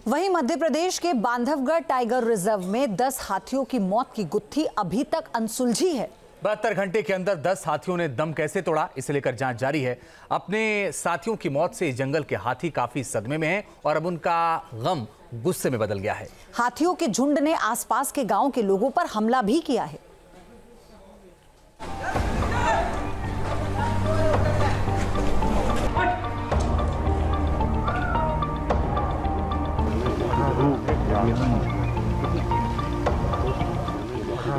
वहीं मध्य प्रदेश के Bandhavgarh tiger reserve में 10 हाथियों की मौत की गुत्थी अभी तक अनसुलझी है। 72 घंटे के अंदर 10 हाथियों ने दम कैसे तोड़ा, इसे लेकर जांच जारी है। अपने साथियों की मौत से इस जंगल के हाथी काफी सदमे में हैं और अब उनका गम गुस्से में बदल गया है। हाथियों के झुंड ने आसपास के गांव के लोगों पर हमला भी किया है।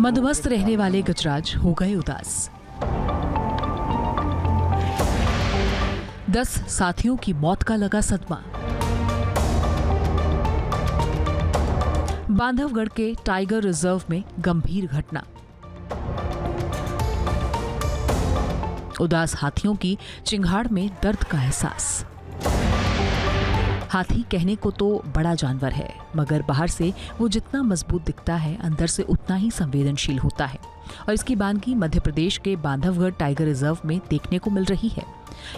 मदमस्त रहने वाले गजराज हो गए उदास। 10 साथियों की मौत का लगा सदमा। बांधवगढ़ के टाइगर रिजर्व में गंभीर घटना। उदास हाथियों की चिंगाड़ में दर्द का एहसास। हाथी कहने को तो बड़ा जानवर है, मगर बाहर से वो जितना मजबूत दिखता है, अंदर से उतना ही संवेदनशील होता है। और इसकी बानगी मध्य प्रदेश के बांधवगढ़ टाइगर रिजर्व में देखने को मिल रही है।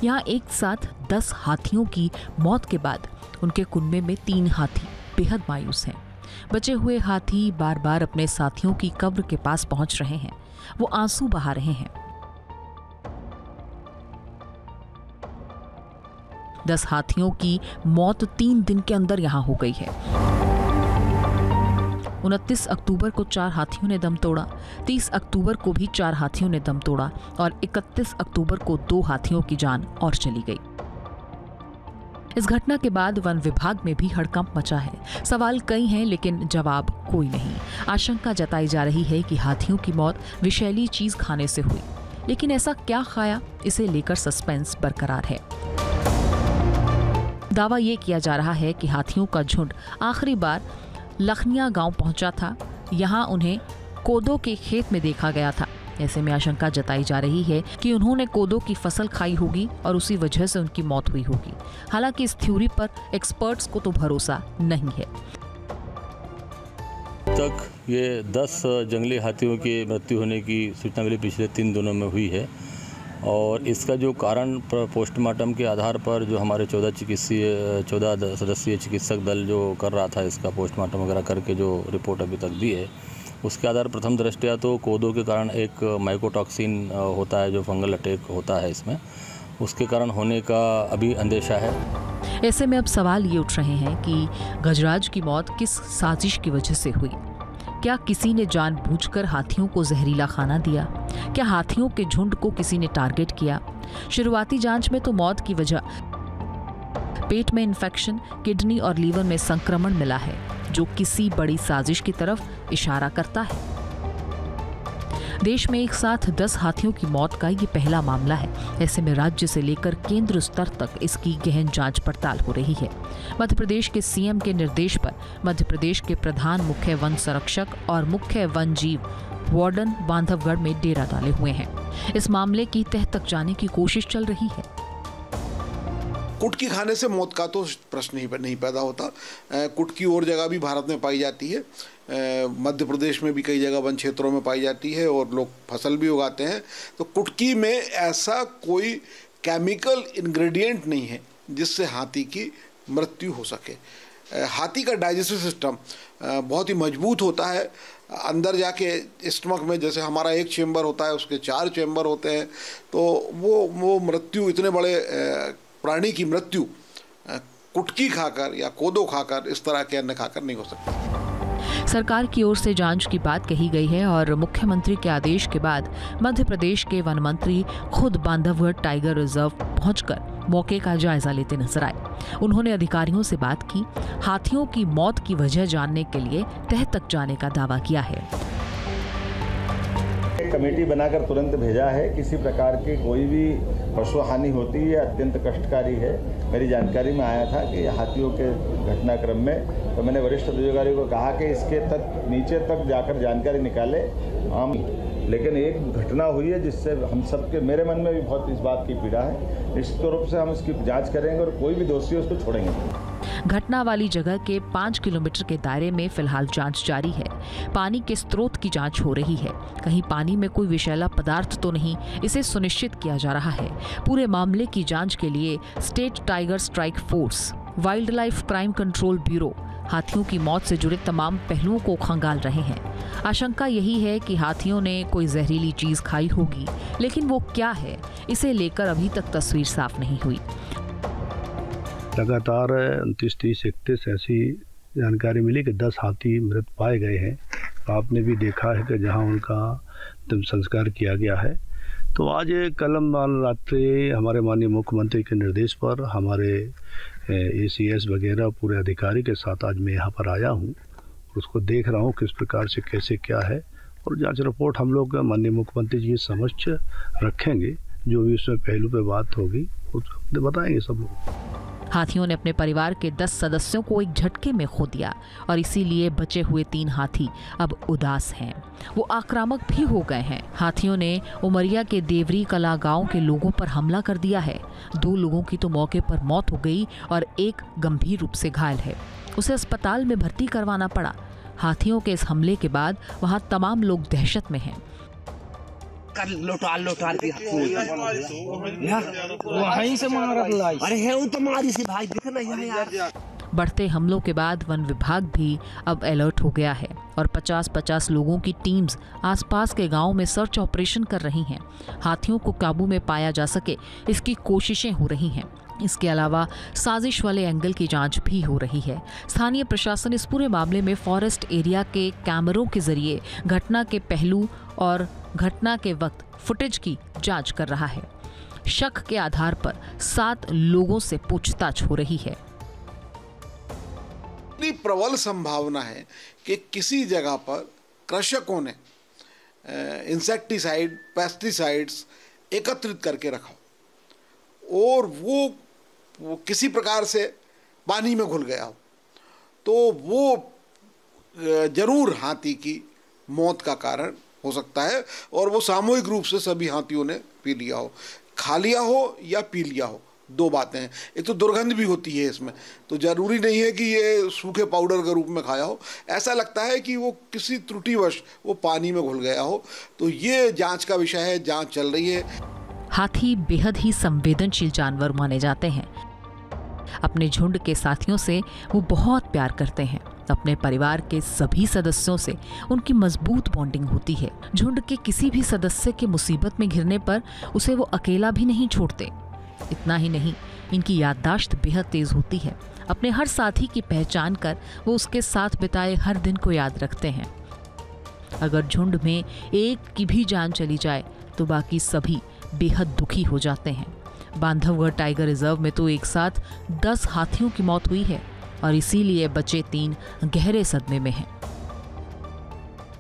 यहाँ एक साथ 10 हाथियों की मौत के बाद उनके कुनबे में 3 हाथी बेहद मायूस हैं। बचे हुए हाथी बार बार अपने साथियों की कब्र के पास पहुंच रहे हैं। वो आंसू बहा रहे हैं। 10 हाथियों की मौत 3 दिन के अंदर यहां हो गई है। 29 अक्टूबर को 4 हाथियों ने दम तोड़ा, 30 अक्टूबर को भी 4 हाथियों ने दम तोड़ा और 31 अक्टूबर को 2 हाथियों की जान और चली गई। इस घटना के बाद वन विभाग में भी हड़कंप मचा है। सवाल कई हैं लेकिन जवाब कोई नहीं। आशंका जताई जा रही है कि हाथियों की मौत विषैली चीज खाने से हुई, लेकिन ऐसा क्या खाया, इसे लेकर सस्पेंस बरकरार है। दावा ये किया जा रहा है कि हाथियों का झुंड आखिरी बार लखनिया गांव पहुंचा था। यहां उन्हें कोदो के खेत में देखा गया था। ऐसे में आशंका जताई जा रही है कि उन्होंने कोदो की फसल खाई होगी और उसी वजह से उनकी मौत हुई होगी। हालांकि इस थ्योरी पर एक्सपर्ट्स को तो भरोसा नहीं है। तक ये 10 जंगली हाथियों की मृत्यु होने की सूचना मिली पिछले 3 दिनों में हुई है और इसका जो कारण पोस्टमार्टम के आधार पर जो हमारे 14 सदस्यीय चिकित्सक दल जो कर रहा था, इसका पोस्टमार्टम वगैरह करके जो रिपोर्ट अभी तक दी है, उसके आधार प्रथम दृष्टया तो कोदो के कारण एक माइकोटॉक्सिन होता है जो फंगल अटैक होता है, इसमें उसके कारण होने का अभी अंदेशा है। ऐसे में अब सवाल ये उठ रहे हैं कि गजराज की मौत किस साजिश की वजह से हुई। क्या किसी ने जानबूझकर हाथियों को जहरीला खाना दिया? क्या हाथियों के झुंड को किसी ने टारगेट किया? शुरुआती जांच में तो मौत की वजह पेट में इन्फेक्शन, किडनी और लीवर में संक्रमण मिला है, जो किसी बड़ी साजिश की तरफ इशारा करता है। देश में एक साथ 10 हाथियों की मौत का ये पहला मामला है। ऐसे में राज्य से लेकर केंद्र स्तर तक इसकी गहन जांच पड़ताल हो रही है। मध्य प्रदेश के सीएम के निर्देश पर मध्य प्रदेश के प्रधान मुख्य वन संरक्षक और मुख्य वन जीव वार्डन बांधवगढ़ में डेरा डाले हुए हैं। इस मामले की तह तक जाने की कोशिश चल रही है। कुटकी खाने से मौत का तो प्रश्न ही नहीं पैदा होता। कुटकी और जगह भी भारत में पाई जाती है। मध्य प्रदेश में भी कई जगह वन क्षेत्रों में पाई जाती है और लोग फसल भी उगाते हैं। तो कुटकी में ऐसा कोई केमिकल इंग्रेडिएंट नहीं है जिससे हाथी की मृत्यु हो सके। हाथी का डाइजेस्टिव सिस्टम बहुत ही मजबूत होता है। अंदर जाके स्टमक में जैसे हमारा एक चेम्बर होता है, उसके 4 चेम्बर होते हैं। तो वो मृत्यु, इतने बड़े प्राणी की मृत्यु कुटकी खाकर या कोदो खाकर, इस तरह के अन्न खाकर नहीं हो सकती। सरकार की ओर से जांच की बात कही गई है और मुख्यमंत्री के आदेश के बाद मध्य प्रदेश के वन मंत्री खुद बांधवगढ़ टाइगर रिजर्व पहुंचकर मौके का जायजा लेते नजर आए। उन्होंने अधिकारियों से बात की, हाथियों की मौत की वजह जानने के लिए तह तक जाने का दावा किया है। कमेटी बनाकर तुरंत भेजा है। किसी प्रकार की कोई भी पशु हानि होती है अत्यंत कष्टकारी है। मेरी जानकारी में आया था कि हाथियों के घटनाक्रम में, तो मैंने वरिष्ठ अधिकारियों को कहा कि इसके नीचे तक जाकर जानकारी निकाले। हम लेकिन एक घटना हुई है जिससे हम सबके, मेरे मन में भी बहुत इस बात की पीड़ा है। निश्चित रूप से हम इसकी जांच करेंगे और कोई भी दोषी है उसको छोड़ेंगे। घटना वाली जगह के 5 किलोमीटर के दायरे में फिलहाल जांच जारी है। पानी के स्रोत की जांच हो रही है। कहीं पानी में कोई विषैला पदार्थ तो नहीं, इसे सुनिश्चित किया जा रहा है। पूरे मामले की जांच के लिए state tiger strike force, wild life crime control bureau, हाथियों की मौत से जुड़े तमाम पहलुओं को खंगाल रहे हैं। आशंका यही है कि हाथियों ने कोई जहरीली चीज खाई होगी, लेकिन वो क्या है, इसे लेकर अभी तक तस्वीर साफ नहीं हुई। लगातार 29, 30, 31 ऐसी जानकारी मिली कि 10 हाथी मृत पाए गए हैं। आपने भी देखा है कि जहां उनका अंतिम संस्कार किया गया है। तो आज कल रात्रि हमारे माननीय मुख्यमंत्री के निर्देश पर हमारे ACS वगैरह पूरे अधिकारी के साथ आज मैं यहाँ पर आया हूँ। उसको देख रहा हूँ किस प्रकार से कैसे क्या है, और जांच रिपोर्ट हम लोग माननीय मुख्यमंत्री जी के समक्ष रखेंगे। जो भी उसमें पहलू पे बात होगी उसको बताएंगे सब लोग। हाथियों ने अपने परिवार के 10 सदस्यों को एक झटके में खो दिया और इसीलिए बचे हुए 3 हाथी अब उदास हैं। वो आक्रामक भी हो गए हैं। हाथियों ने उमरिया के देवरी कला गांव के लोगों पर हमला कर दिया है। 2 लोगों की तो मौके पर मौत हो गई और एक गंभीर रूप से घायल है। उसे अस्पताल में भर्ती करवाना पड़ा। हाथियों के इस हमले के बाद वहां तमाम लोग दहशत में हैं। बढ़ते हमलों के बाद वन विभाग भी अब अलर्ट हो गया है और 50-50 लोगों की टीम्स आसपास के गांवों में सर्च ऑपरेशन कर रही हैं। हाथियों को काबू में पाया जा सके इसकी कोशिशें हो रही हैं। इसके अलावा साजिश वाले एंगल की जांच भी हो रही है। स्थानीय प्रशासन इस पूरे मामले में फॉरेस्ट एरिया के कैमरों के जरिए घटना के पहलू और घटना के वक्त फुटेज की जांच कर रहा है। शक के आधार पर 7 लोगों से पूछताछ हो रही है। इतनी प्रबल संभावना है कि किसी जगह पर कृषकों ने इंसेक्टिसाइड, पेस्टिसाइड्स एकत्रित करके रखा और वो किसी प्रकार से पानी में घुल गया हो, तो वो जरूर हाथी की मौत का कारण हो सकता है। और वो सामूहिक रूप से सभी हाथियों ने पी लिया हो, खा लिया हो या पी लिया हो। 2 बातें हैं। एक तो दुर्गंध भी होती है इसमें, तो जरूरी नहीं है कि ये सूखे पाउडर के रूप में खाया हो। ऐसा लगता है कि वो किसी त्रुटिवश वो पानी में घुल गया हो। तो ये जांच का विषय है, जांच चल रही है। हाथी बेहद ही संवेदनशील जानवर माने जाते हैं। अपने झुंड के साथियों से वो बहुत प्यार करते हैं। अपने परिवार के सभी सदस्यों से उनकी मजबूत बॉन्डिंग होती है। झुंड के किसी भी सदस्य के मुसीबत में घिरने पर उसे वो अकेला भी नहीं छोड़ते। इतना ही नहीं, इनकी याददाश्त बेहद तेज होती है। अपने हर साथी की पहचान कर वो उसके साथ बिताए हर दिन को याद रखते हैं। अगर झुंड में एक की भी जान चली जाए तो बाकी सभी बेहद दुखी हो जाते हैं। बांधवगढ़ टाइगर रिजर्व में तो एक साथ 10 हाथियों की मौत हुई है और इसीलिए बचे 3 गहरे सदमे में हैं।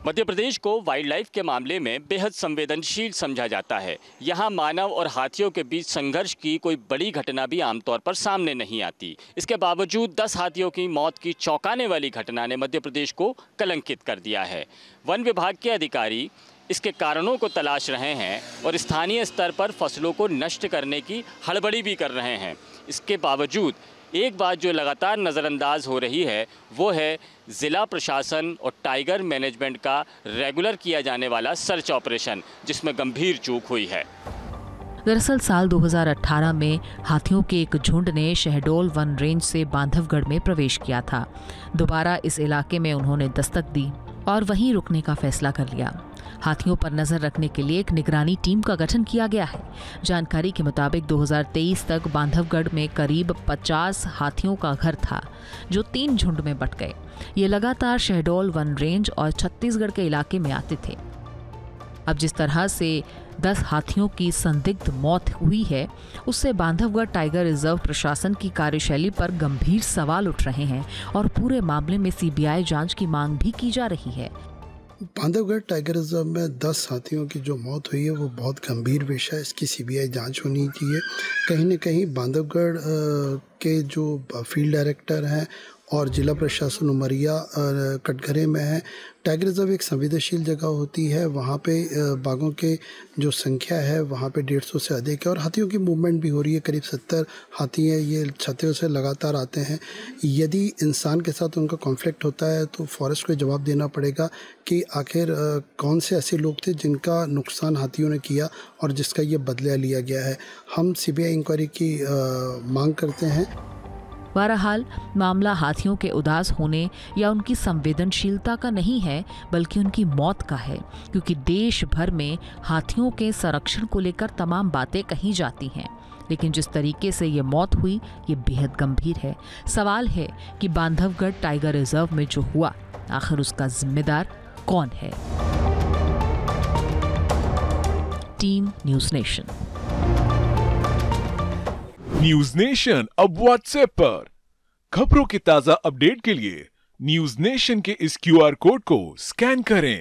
मध्य प्रदेश को वाइल्ड लाइफ के मामले में बेहद संवेदनशील समझा जाता है। यहाँ मानव और हाथियों के बीच संघर्ष की कोई बड़ी घटना भी आमतौर पर सामने नहीं आती। इसके बावजूद 10 हाथियों की मौत की चौंकाने वाली घटना ने मध्य प्रदेश को कलंकित कर दिया है। वन विभाग के अधिकारी इसके कारणों को तलाश रहे हैं और स्थानीय स्तर पर फसलों को नष्ट करने की हड़बड़ी भी कर रहे हैं। इसके बावजूद एक बात जो लगातार नज़रअंदाज हो रही है वो है ज़िला प्रशासन और टाइगर मैनेजमेंट का रेगुलर किया जाने वाला सर्च ऑपरेशन, जिसमें गंभीर चूक हुई है। दरअसल साल 2018 में हाथियों के एक झुंड ने शहडोल वन रेंज से बांधवगढ़ में प्रवेश किया था। दोबारा इस इलाके में उन्होंने दस्तक दी और वहीं रुकने का फैसला कर लिया। हाथियों पर नजर रखने के लिए एक निगरानी टीम का गठन किया गया है। जानकारी के मुताबिक 2023 तक बांधवगढ़ में करीब 50 हाथियों का घर था, जो 3 झुंड में बंट गए। ये लगातार शहडोल वन रेंज और छत्तीसगढ़ के इलाके में आते थे। अब जिस तरह से 10 हाथियों की संदिग्ध मौत हुई है, उससे बांधवगढ़ टाइगर रिजर्व प्रशासन की कार्यशैली पर गंभीर सवाल उठ रहे हैं और पूरे मामले में CBI जांच की मांग भी की जा रही है। बांधवगढ़ टाइगर रिजर्व में 10 हाथियों की जो मौत हुई है वो बहुत गंभीर विषय है। इसकी CBI जांच होनी चाहिए। कहीं न कहीं बांधवगढ़ के जो फील्ड डायरेक्टर हैं और जिला प्रशासन उमरिया कटघरे में है। टाइगर रिजर्व एक संवेदनशील जगह होती है। वहाँ पे बाघों के जो संख्या है वहाँ पे 150 से अधिक है और हाथियों की मूवमेंट भी हो रही है। करीब 70 हाथी हैं, ये छत्तियों से लगातार आते हैं। यदि इंसान के साथ उनका कॉन्फ्लिक्ट होता है तो फॉरेस्ट को जवाब देना पड़ेगा कि आखिर कौन से ऐसे लोग थे जिनका नुकसान हाथियों ने किया और जिसका ये बदला लिया गया है। हम CBI इंक्वायरी की मांग करते हैं। बहरहाल मामला हाथियों के उदास होने या उनकी संवेदनशीलता का नहीं है, बल्कि उनकी मौत का है, क्योंकि देश भर में हाथियों के संरक्षण को लेकर तमाम बातें कही जाती हैं, लेकिन जिस तरीके से ये मौत हुई ये बेहद गंभीर है। सवाल है कि बांधवगढ़ टाइगर रिजर्व में जो हुआ आखिर उसका जिम्मेदार कौन है। Team news nation. News nation अब व्हाट्सएप पर। खबरों के ताजा अपडेट के लिए न्यूज़ नेशन के इस QR कोड को स्कैन करें।